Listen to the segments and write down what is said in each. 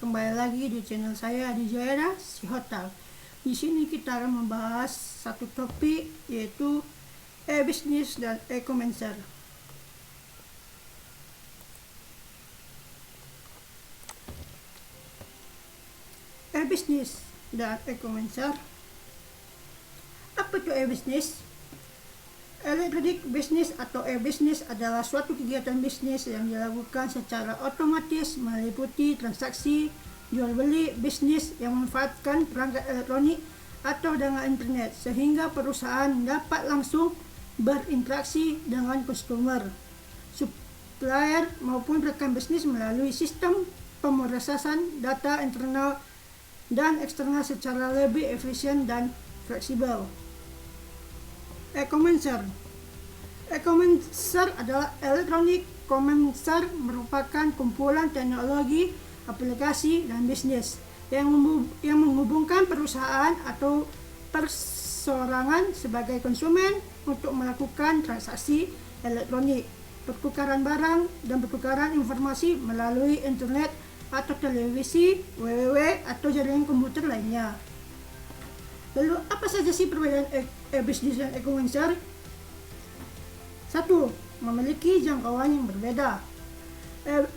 kembali lagi di channel saya di Jaira Si Hotel. Di sini kita akan membahas satu topik, yaitu e-bisnis dan e-commerce. E-bisnis dan e-commerce. Apa itu e-bisnis? Electronic business atau e-bisnis adalah suatu kegiatan bisnis yang dilakukan secara otomatis meliputi transaksi jual beli bisnis yang memanfaatkan perangkat elektronik atau dengan internet, sehingga perusahaan dapat langsung berinteraksi dengan konsumer, supplier maupun rekan bisnis melalui sistem pemrosesan data internal dan eksternal secara lebih efisien dan fleksibel. E-commerce adalah electronic commerce, merupakan kumpulan teknologi, aplikasi, dan bisnis yang menghubungkan perusahaan atau perseorangan sebagai konsumen untuk melakukan transaksi elektronik, pertukaran barang, dan pertukaran informasi melalui internet atau televisi, www, atau jaringan komputer lainnya. Lalu apa saja sih perbedaan e-bisnis dan e-commerce? 1. Memiliki jangkauan yang berbeda.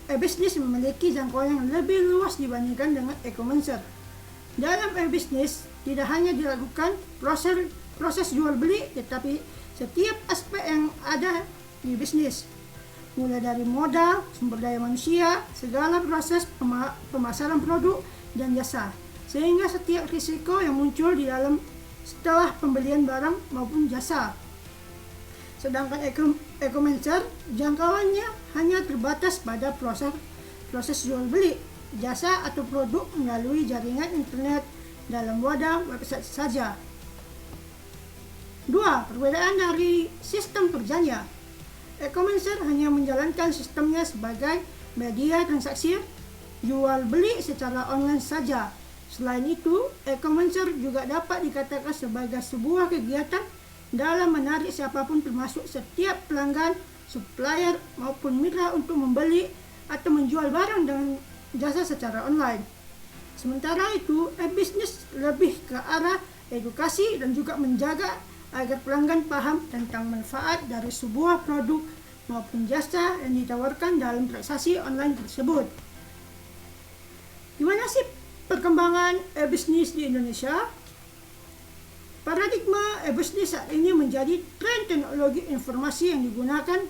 E-bisnis memiliki jangkauan yang lebih luas dibandingkan dengan e-commerce. Dalam e-bisnis tidak hanya dilakukan proses jual beli, tetapi setiap aspek yang ada di bisnis, mulai dari modal, sumber daya manusia, segala proses pemasaran produk dan jasa, sehingga setiap risiko yang muncul di dalam setelah pembelian barang maupun jasa. Sedangkan e-commerce jangkauannya hanya terbatas pada proses jual beli jasa atau produk melalui jaringan internet dalam wadah website saja. 2. Perbedaan dari sistem kerjanya. E-commerce hanya menjalankan sistemnya sebagai media transaksi jual beli secara online saja. Selain itu, e-commerce juga dapat dikatakan sebagai sebuah kegiatan dalam menarik siapapun, termasuk setiap pelanggan, supplier, maupun mitra untuk membeli atau menjual barang dan jasa secara online. Sementara itu, e-bisnis lebih ke arah edukasi dan juga menjaga agar pelanggan paham tentang manfaat dari sebuah produk maupun jasa yang ditawarkan dalam transaksi online tersebut. Gimana sih perkembangan e-bisnis di Indonesia? Paradigma e-bisnis saat ini menjadi tren teknologi informasi yang digunakan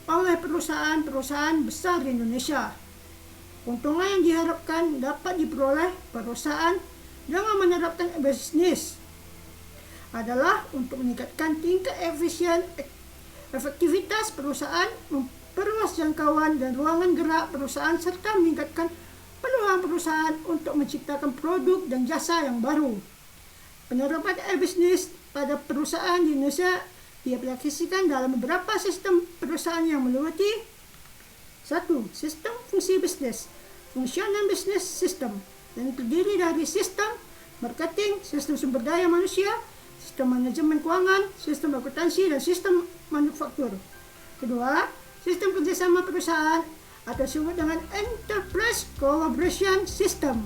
oleh perusahaan-perusahaan besar di Indonesia. Keuntungan yang diharapkan dapat diperoleh perusahaan dengan menerapkan e-bisnis adalah untuk meningkatkan tingkat efektivitas perusahaan, memperluas jangkauan dan ruangan gerak perusahaan, serta meningkatkan peluang perusahaan untuk menciptakan produk dan jasa yang baru. Penerapan e-bisnis pada perusahaan di Indonesia diaplikasikan dalam beberapa sistem perusahaan yang meliputi 1. Sistem fungsi bisnis, functional business system, yang terdiri dari sistem marketing, sistem sumber daya manusia, sistem manajemen keuangan, sistem akuntansi, dan sistem manufaktur. Kedua, sistem kerjasama perusahaan atau disebut dengan enterprise collaboration system.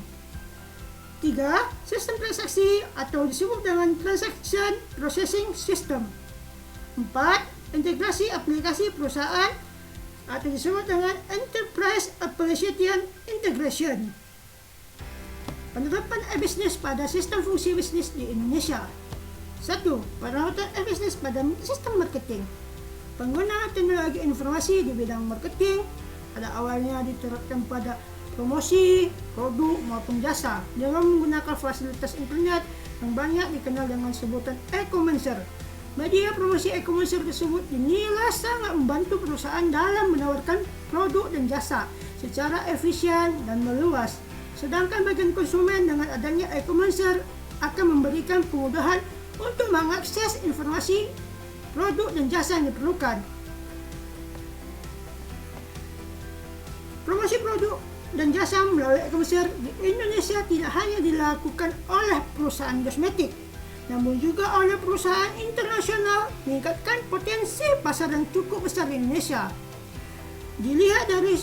3. Sistem transaksi atau disebut dengan transaction processing system. 4. Integrasi aplikasi perusahaan atau disebut dengan enterprise application integration. Penerapan e-bisnis pada sistem fungsi bisnis di Indonesia. 1. Penerapan e-bisnis pada sistem marketing. Penggunaan teknologi informasi di bidang marketing pada awalnya diterapkan pada promosi produk maupun jasa dengan menggunakan fasilitas internet yang banyak dikenal dengan sebutan e-commerce. Media promosi e-commerce tersebut dinilai sangat membantu perusahaan dalam menawarkan produk dan jasa secara efisien dan meluas. Sedangkan bagi konsumen, dengan adanya e-commerce akan memberikan kemudahan untuk mengakses informasi produk dan jasa yang diperlukan. Promosi produk dan jasa melalui e-commerce di Indonesia tidak hanya dilakukan oleh perusahaan kosmetik, namun juga oleh perusahaan internasional, meningkatkan potensi pasar yang cukup besar di Indonesia. Dilihat dari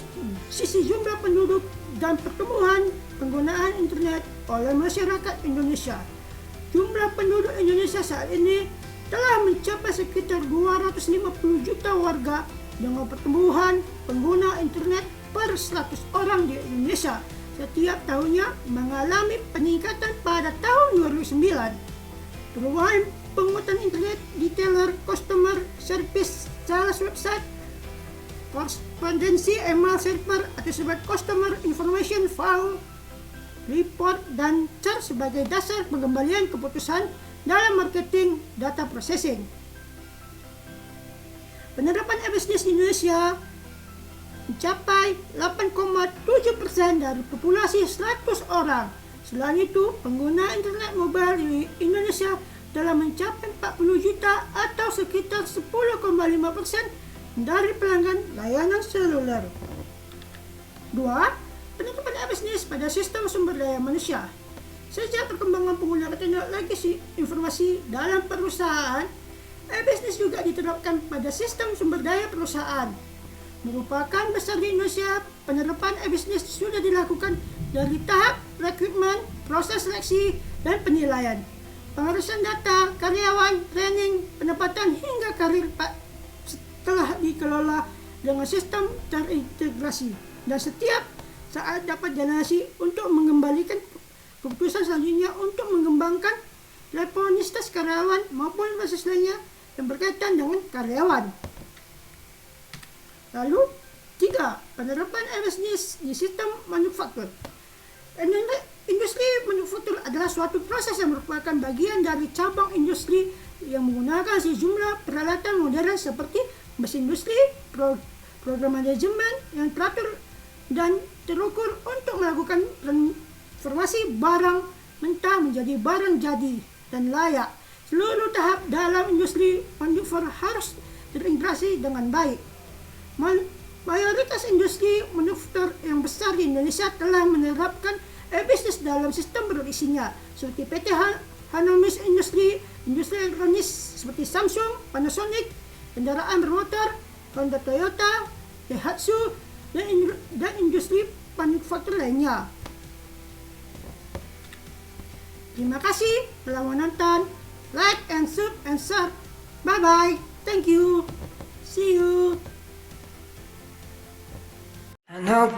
sisi jumlah penduduk dan pertumbuhan penggunaan internet oleh masyarakat Indonesia. Jumlah penduduk Indonesia saat ini telah mencapai sekitar 250 juta warga dengan pertumbuhan pengguna internet per 100 orang di Indonesia setiap tahunnya mengalami peningkatan pada tahun 2009. Perubahan penguatan internet retailer customer service sales website korespondensi email server atau sebagai customer information file report dan charge sebagai dasar pengembalian keputusan dalam marketing data processing. Penerapan e-business di Indonesia mencapai 8,7% dari populasi 100 orang. Selain itu, pengguna internet mobile di Indonesia telah mencapai 40 juta atau sekitar 10,5% dari pelanggan layanan seluler. 2. Penerapan e-business pada sistem sumber daya manusia. Sejak perkembangan penggunaan teknologi informasi dalam perusahaan, e-business juga diterapkan pada sistem sumber daya perusahaan. Merupakan besar di Indonesia, penerapan e-business sudah dilakukan dari tahap rekrutmen, proses seleksi, dan penilaian, pengurusan data, karyawan, training, pendapatan, hingga karir telah dikelola dengan sistem terintegrasi dan setiap saat dapat donasi untuk mengembalikan keputusan selanjutnya untuk mengembangkan reponitas karyawan maupun proses lainnya yang berkaitan dengan karyawan. Lalu 3. Penerapan e-business di sistem manufaktur. Industri manufaktur adalah suatu proses yang merupakan bagian dari cabang industri yang menggunakan sejumlah peralatan modern seperti mesin industri, program manajemen yang teratur dan terukur untuk melakukan transformasi barang mentah menjadi barang jadi dan layak. Seluruh tahap dalam industri manufaktur harus terintegrasi dengan baik. Mayoritas industri manufaktur yang besar di Indonesia telah menerapkan e-business dalam sistem produksinya, seperti PT Hanomis Industri, industri elektronik seperti Samsung, Panasonic, kendaraan bermotor, Honda, Toyota, Daihatsu, dan industri manufaktur lainnya. Terima kasih telah menonton. Like and sub and share. Bye bye. Thank you. See you. I know